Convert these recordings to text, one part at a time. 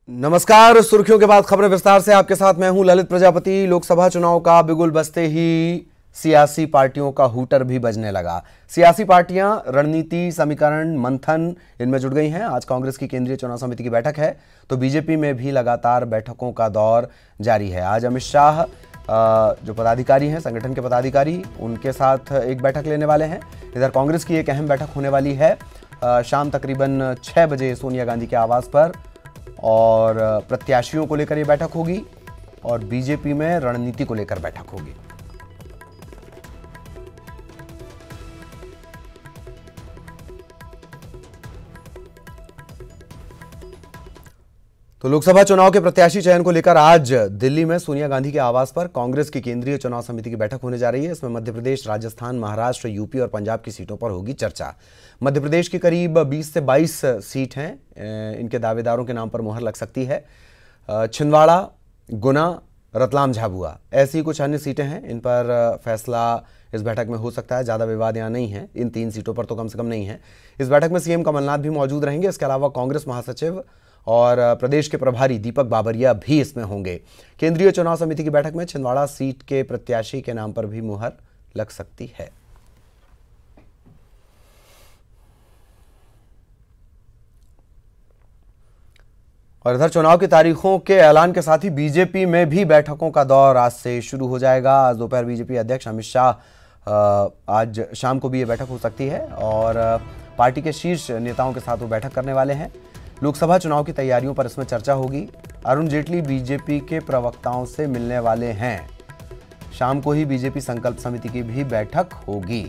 नमस्कार। सुर्खियों के बाद खबरें विस्तार से। आपके साथ मैं हूं ललित प्रजापति। लोकसभा चुनाव का बिगुल बजते ही सियासी पार्टियों का हूटर भी बजने लगा। सियासी पार्टियां रणनीति, समीकरण, मंथन इनमें जुट गई हैं। आज कांग्रेस की केंद्रीय चुनाव समिति की बैठक है, तो बीजेपी में भी लगातार बैठकों का दौर जारी है। आज अमित शाह जो पदाधिकारी हैं, संगठन के पदाधिकारी, उनके साथ एक बैठक लेने वाले हैं। इधर कांग्रेस की एक अहम बैठक होने वाली है शाम तकरीबन 6 बजे सोनिया गांधी के आवास पर, और प्रत्याशियों को लेकर यह बैठक होगी और बीजेपी में रणनीति को लेकर बैठक होगी। तो लोकसभा चुनाव के प्रत्याशी चयन को लेकर आज दिल्ली में सोनिया गांधी के आवास पर कांग्रेस की केंद्रीय चुनाव समिति की बैठक होने जा रही है। इसमें मध्य प्रदेश, राजस्थान, महाराष्ट्र, यूपी और पंजाब की सीटों पर होगी चर्चा। मध्य प्रदेश की करीब 20 से 22 सीट हैं, इनके दावेदारों के नाम पर मुहर लग सकती है। छिंदवाड़ा, गुना, रतलाम, झाबुआ ऐसी कुछ अन्य सीटें हैं, इन पर फैसला इस बैठक में हो सकता है। ज़्यादा विवाद यहाँ नहीं है, इन 3 सीटों पर तो कम से कम नहीं है। इस बैठक में सीएम कमलनाथ भी मौजूद रहेंगे। इसके अलावा कांग्रेस महासचिव और प्रदेश के प्रभारी दीपक बाबरिया भी इसमें होंगे। केंद्रीय चुनाव समिति की बैठक में छिंदवाड़ा सीट के प्रत्याशी के नाम पर भी मुहर लग सकती है। और इधर चुनाव की तारीखों के ऐलान के साथ ही बीजेपी में भी बैठकों का दौर आज से शुरू हो जाएगा। आज दोपहर बीजेपी अध्यक्ष अमित शाह आज शाम को भी ये बैठक हो सकती है और पार्टी के शीर्ष नेताओं के साथ वो बैठक करने वाले हैं। लोकसभा चुनाव की तैयारियों पर इसमें चर्चा होगी। अरुण जेटली बीजेपी के प्रवक्ताओं से मिलने वाले हैं। शाम को ही बीजेपी संकल्प समिति की भी बैठक होगी।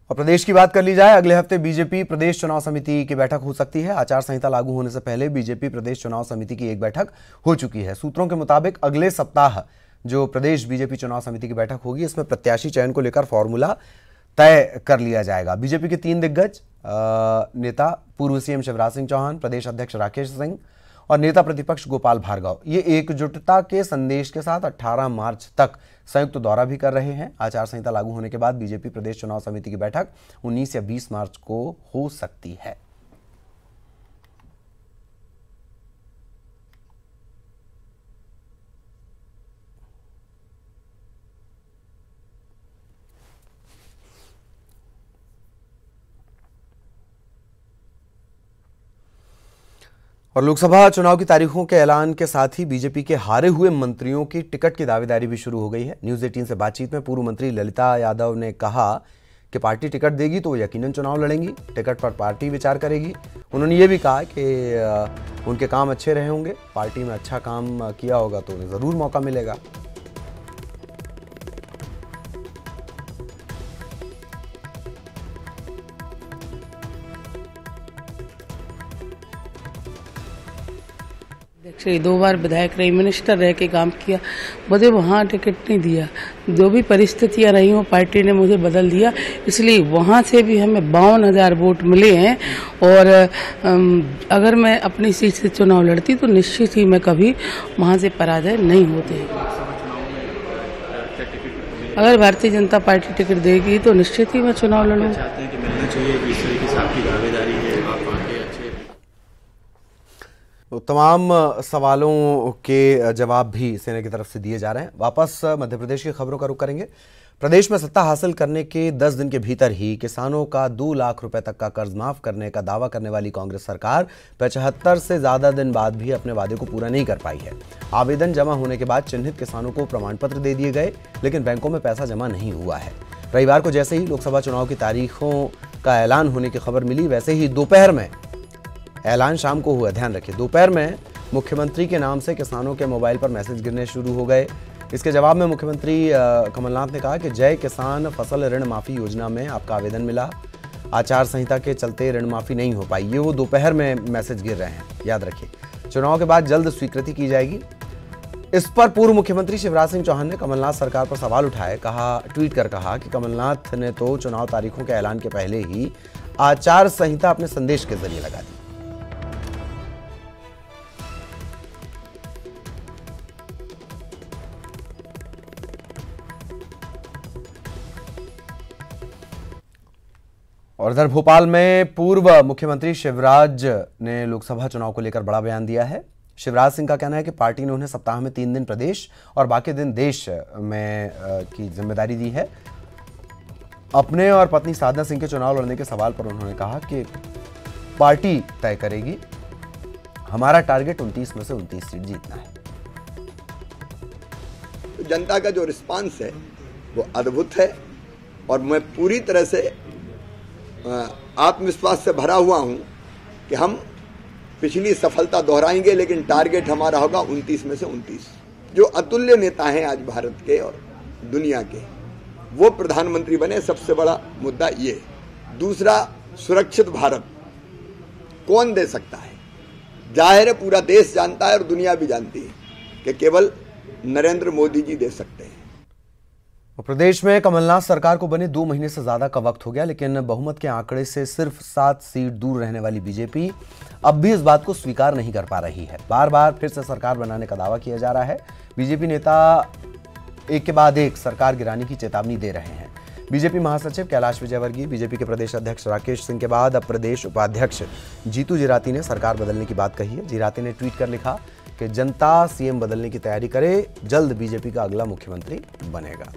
और प्रदेश की बात कर ली जाए, अगले हफ्ते बीजेपी प्रदेश चुनाव समिति की बैठक हो सकती है। आचार संहिता लागू होने से पहले बीजेपी प्रदेश चुनाव समिति की एक बैठक हो चुकी है। सूत्रों के मुताबिक अगले सप्ताह जो प्रदेश बीजेपी चुनाव समिति की बैठक होगी, इसमें प्रत्याशी चयन को लेकर फॉर्मूला तय कर लिया जाएगा। बीजेपी के 3 दिग्गज नेता पूर्व सीएम शिवराज सिंह चौहान, प्रदेश अध्यक्ष राकेश सिंह और नेता प्रतिपक्ष गोपाल भार्गव, ये एकजुटता के संदेश के साथ 18 मार्च तक संयुक्त दौरा भी कर रहे हैं। आचार संहिता लागू होने के बाद बीजेपी प्रदेश चुनाव समिति की बैठक 19 या 20 मार्च को हो सकती है। और लोकसभा चुनाव की तारीखों के ऐलान के साथ ही बीजेपी के हारे हुए मंत्रियों की टिकट की दावेदारी भी शुरू हो गई है। न्यूज़ 18 से बातचीत में पूर्व मंत्री ललिता यादव ने कहा कि पार्टी टिकट देगी तो वो यकीनन चुनाव लड़ेंगी। टिकट पर पार्टी विचार करेगी। उन्होंने ये भी कहा कि उनके काम अच्छे रहे होंगे, पार्टी में अच्छा काम किया होगा तो उन्हें ज़रूर मौका मिलेगा। अध्यक्ष 2 बार विधायक रही, मिनिस्टर रह के काम किया, मुझे वहाँ टिकट नहीं दिया। जो भी परिस्थितियाँ रही हो पार्टी ने मुझे बदल दिया, इसलिए वहाँ से भी हमें 52,000 वोट मिले हैं। और अगर मैं अपनी सीट से चुनाव लड़ती तो निश्चित ही मैं कभी वहाँ से पराजय नहीं होते। अगर भारतीय जनता पार्टी टिकट देगी तो निश्चित ही मैं चुनाव लड़ूंगी। चाहते हैं कि मिलना चाहिए, इस तरीके से आपकी दावेदारी है, आप आगे अच्छे। तो तमाम सवालों के जवाब भी सेना की तरफ से दिए जा रहे हैं। वापस मध्य प्रदेश की खबरों का रुख करेंगे। प्रदेश में सत्ता हासिल करने के 10 दिन के भीतर ही किसानों का 2 लाख रुपए तक का कर्ज माफ करने का दावा करने वाली कांग्रेस सरकार 75 से ज्यादा दिन बाद भी अपने वादे को पूरा नहीं कर पाई है। आवेदन जमा होने के बाद चिन्हित किसानों को प्रमाण पत्र दे दिए गए, लेकिन बैंकों में पैसा जमा नहीं हुआ है। रविवार को जैसे ही लोकसभा चुनाव की तारीखों का ऐलान होने की खबर मिली, वैसे ही दोपहर में ऐलान शाम को हुआ। ध्यान रखिए, दोपहर में मुख्यमंत्री के नाम से किसानों के मोबाइल पर मैसेज गिरने शुरू हो गए। इसके जवाब में मुख्यमंत्री कमलनाथ ने कहा कि जय किसान फसल ऋण माफी योजना में आपका आवेदन मिला, आचार संहिता के चलते ऋण माफी नहीं हो पाई। ये वो दोपहर में मैसेज गिर रहे हैं, याद रखिए। चुनाव के बाद जल्द स्वीकृति की जाएगी। इस पर पूर्व मुख्यमंत्री शिवराज सिंह चौहान ने कमलनाथ सरकार पर सवाल उठाए। ट्वीट कर कहा कि कमलनाथ ने तो चुनाव तारीखों के ऐलान के पहले ही आचार संहिता अपने संदेश के जरिए लगा दी। और इधर भोपाल में पूर्व मुख्यमंत्री शिवराज ने लोकसभा चुनाव को लेकर बड़ा बयान दिया है। शिवराज सिंह का कहना है कि पार्टी ने उन्हें सप्ताह में 3 दिन प्रदेश और बाकी दिन देश में की जिम्मेदारी दी है। अपने और पत्नी साधना सिंह के चुनाव लड़ने के सवाल पर उन्होंने कहा कि पार्टी तय करेगी, हमारा टारगेट 29 में से 29 सीट जीतना है। जनता का जो रिस्पांस है वो अद्भुत है और मैं पूरी तरह से आत्मविश्वास से भरा हुआ हूं कि हम पिछली सफलता दोहराएंगे, लेकिन टारगेट हमारा होगा 29 में से 29। जो अतुल्य नेता हैं आज भारत के और दुनिया के, वो प्रधानमंत्री बने, सबसे बड़ा मुद्दा ये। दूसरा, सुरक्षित भारत कौन दे सकता है? जाहिर है पूरा देश जानता है और दुनिया भी जानती है कि केवल नरेंद्र मोदी जी दे सकते हैं। प्रदेश में कमलनाथ सरकार को बने 2 महीने से ज्यादा का वक्त हो गया, लेकिन बहुमत के आंकड़े से सिर्फ 7 सीट दूर रहने वाली बीजेपी अब भी इस बात को स्वीकार नहीं कर पा रही है। बार बार फिर से सरकार बनाने का दावा किया जा रहा है। बीजेपी नेता एक के बाद एक सरकार गिराने की चेतावनी दे रहे हैं। बीजेपी महासचिव कैलाश विजयवर्गीय, बीजेपी के प्रदेश अध्यक्ष राकेश सिंह के बाद अब प्रदेश उपाध्यक्ष जीतू जिराती ने सरकार बदलने की बात कही है। जिराती ने ट्वीट कर लिखा कि जनता सीएम बदलने की तैयारी करे, जल्द बीजेपी का अगला मुख्यमंत्री बनेगा।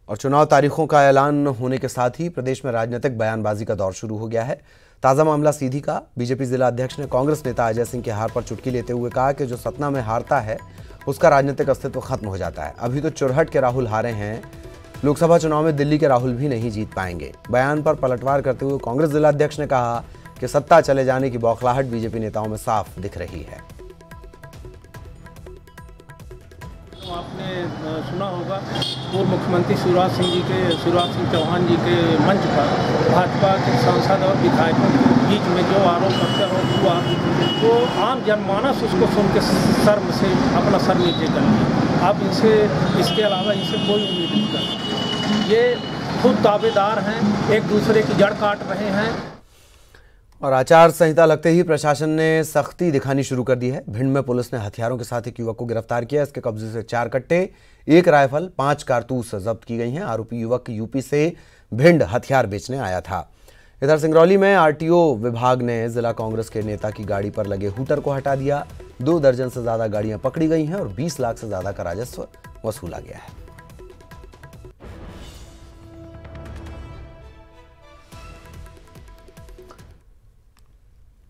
और चुनाव तारीखों का ऐलान होने के साथ ही प्रदेश में राजनीतिक बयानबाजी का दौर शुरू हो गया है। ताजा मामला सीधी का। बीजेपी जिला अध्यक्ष ने कांग्रेस नेता अजय सिंह की हार पर चुटकी लेते हुए कहा कि जो सतना में हारता है उसका राजनीतिक अस्तित्व खत्म हो जाता है। अभी तो चुरहट के राहुल हारे हैं, लोकसभा चुनाव में दिल्ली के राहुल भी नहीं जीत पाएंगे। बयान पर पलटवार करते हुए कांग्रेस जिला अध्यक्ष ने कहा कि सत्ता चले जाने की बौखलाहट बीजेपी नेताओं में साफ दिख रही है। आपने सुना होगा पूर्व मुख्यमंत्री शिवराज सिंह चौहान जी के मंच पर भाजपा के सांसद और विधायकों के बीच में जो आरोप प्रत्यारोप हुआ, वो आम जनमानस उसको सुन के शर्म से अपना सर नीचे कर लिया। अब इनसे इसके अलावा इनसे कोई उम्मीद नहीं करती। ये खुद दावेदार हैं, एक दूसरे की जड़ काट रहे हैं। और आचार संहिता लगते ही प्रशासन ने सख्ती दिखानी शुरू कर दी है। भिंड में पुलिस ने हथियारों के साथ एक युवक को गिरफ्तार किया। इसके कब्जे से 4 कट्टे, 1 राइफल, 5 कारतूस जब्त की गई हैं। आरोपी युवक यूपी से भिंड हथियार बेचने आया था। इधर सिंगरौली में आरटीओ विभाग ने जिला कांग्रेस के नेता की गाड़ी पर लगे हूटर को हटा दिया। 2 दर्जन से ज्यादा गाड़ियां पकड़ी गई हैं और 20 लाख से ज्यादा का राजस्व वसूला गया है।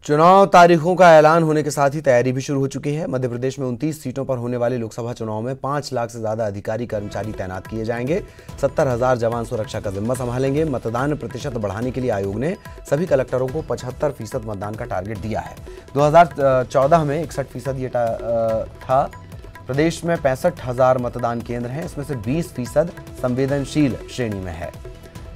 चुनाव तारीखों का ऐलान होने के साथ ही तैयारी भी शुरू हो चुकी है। मध्य प्रदेश में 29 सीटों पर होने वाले लोकसभा चुनाव में 5 लाख से ज्यादा अधिकारी कर्मचारी तैनात किए जाएंगे। 70,000 जवान सुरक्षा का जिम्मा संभालेंगे। मतदान प्रतिशत बढ़ाने के लिए आयोग ने सभी कलेक्टरों को 75% मतदान का टारगेट दिया है। 2014 में 61% ये था। प्रदेश में 65,000 मतदान केंद्र हैं, इसमें से 20% संवेदनशील श्रेणी में है।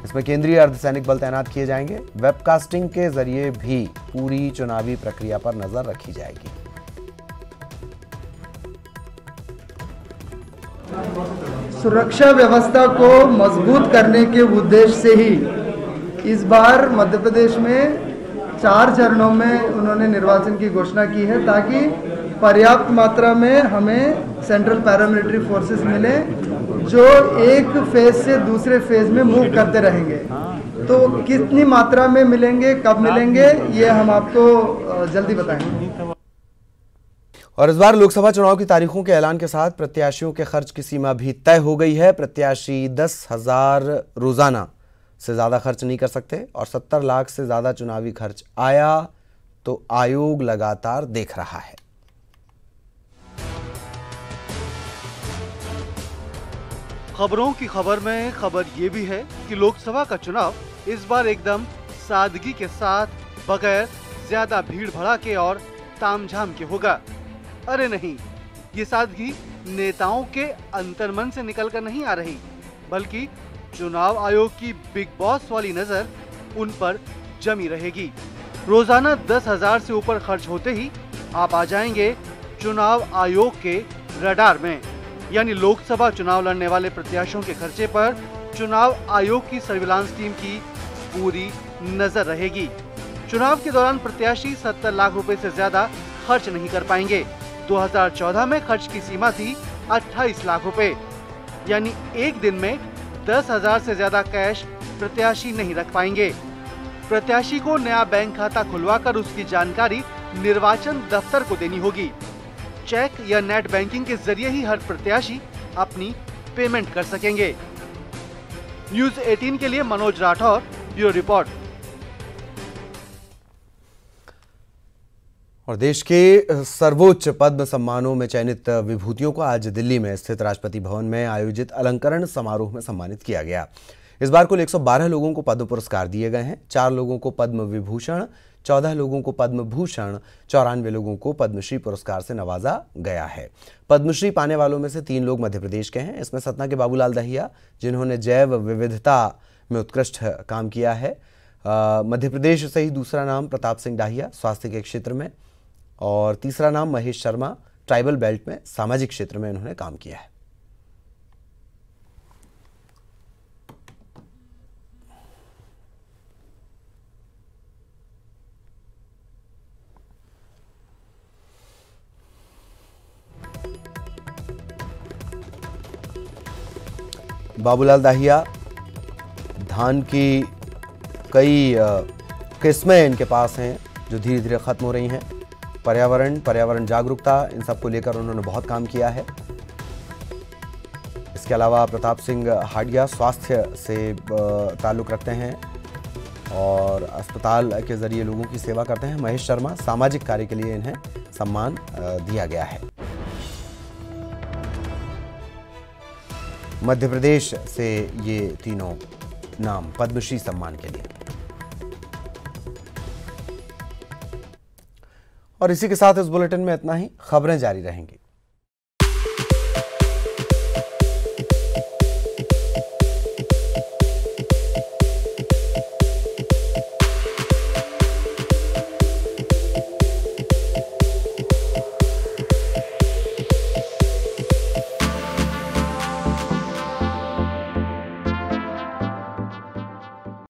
इसमें केंद्रीय अर्धसैनिक बल तैनात किए जाएंगे। वेबकास्टिंग के जरिए भी पूरी चुनावी प्रक्रिया पर नजर रखी जाएगी। सुरक्षा व्यवस्था को मजबूत करने के उद्देश्य से ही इस बार मध्य प्रदेश में 4 चरणों में उन्होंने निर्वाचन की घोषणा की है, ताकि पर्याप्त मात्रा में हमें सेंट्रल पैरामिलिट्री फोर्सेस मिले, जो एक फेज से दूसरे फेज में मूव करते रहेंगे। तो कितनी मात्रा में मिलेंगे, कब मिलेंगे, ये हम आपको जल्दी बताएंगे। और इस बार लोकसभा चुनाव की तारीखों के ऐलान के साथ प्रत्याशियों के खर्च की सीमा भी तय हो गई है। प्रत्याशी 10,000 रोजाना से ज्यादा खर्च नहीं कर सकते और 70 लाख से ज्यादा चुनावी खर्च आया तो आयोग लगातार देख रहा है। खबरों की खबर में खबर ये भी है कि लोकसभा का चुनाव इस बार एकदम सादगी के साथ, बगैर ज्यादा भीड़ भड़ाके और तामझाम के होगा। अरे नहीं, ये सादगी नेताओं के अंतर्मन से निकलकर नहीं आ रही, बल्कि चुनाव आयोग की बिग बॉस वाली नजर उन पर जमी रहेगी। रोजाना 10,000 से ऊपर खर्च होते ही आप आ जाएंगे चुनाव आयोग के रडार में। यानी लोकसभा चुनाव लड़ने वाले प्रत्याशियों के खर्चे पर चुनाव आयोग की सर्विलांस टीम की पूरी नजर रहेगी। चुनाव के दौरान प्रत्याशी 70 लाख रुपए से ज्यादा खर्च नहीं कर पाएंगे। 2014 में खर्च की सीमा थी 28 लाख रुपए। यानी एक दिन में 10,000 से ज्यादा कैश प्रत्याशी नहीं रख पाएंगे। प्रत्याशी को नया बैंक खाता खुलवाकर उसकी जानकारी निर्वाचन दफ्तर को देनी होगी। चेक या नेट बैंकिंग के जरिए ही हर प्रत्याशी अपनी पेमेंट कर सकेंगे। न्यूज 18 के लिए मनोज राठौर, ब्यूरो रिपोर्ट। और देश के सर्वोच्च पद्म सम्मानों में चयनित विभूतियों को आज दिल्ली में स्थित राष्ट्रपति भवन में आयोजित अलंकरण समारोह में सम्मानित किया गया। इस बार कुल 112 लोगों को पद्म पुरस्कार दिए गए हैं। 4 लोगों को पद्म विभूषण, 14 लोगों को पद्म भूषण, 94 लोगों को पद्मश्री पुरस्कार से नवाजा गया है। पद्मश्री पाने वालों में से 3 लोग मध्य प्रदेश के हैं। इसमें सतना के बाबूलाल दहिया, जिन्होंने जैव विविधता में उत्कृष्ट काम किया है। मध्य प्रदेश से ही दूसरा नाम प्रताप सिंह डाहिया, स्वास्थ्य के क्षेत्र में, और तीसरा नाम महेश शर्मा, ट्राइबल बेल्ट में सामाजिक क्षेत्र में इन्होंने काम किया है। बाबूलाल दाहिया, धान की कई किस्में इनके पास हैं जो धीरे धीरे खत्म हो रही हैं। पर्यावरण जागरूकता, इन सब को लेकर उन्होंने बहुत काम किया है। इसके अलावा प्रताप सिंह हाडिया स्वास्थ्य से ताल्लुक़ रखते हैं और अस्पताल के जरिए लोगों की सेवा करते हैं। महेश शर्मा सामाजिक कार्य के लिए इन्हें सम्मान दिया गया है। मध्य प्रदेश से ये तीनों नाम पद्मश्री सम्मान के लिए। और इसी के साथ इस बुलेटिन में इतना ही। खबरें जारी रहेंगी।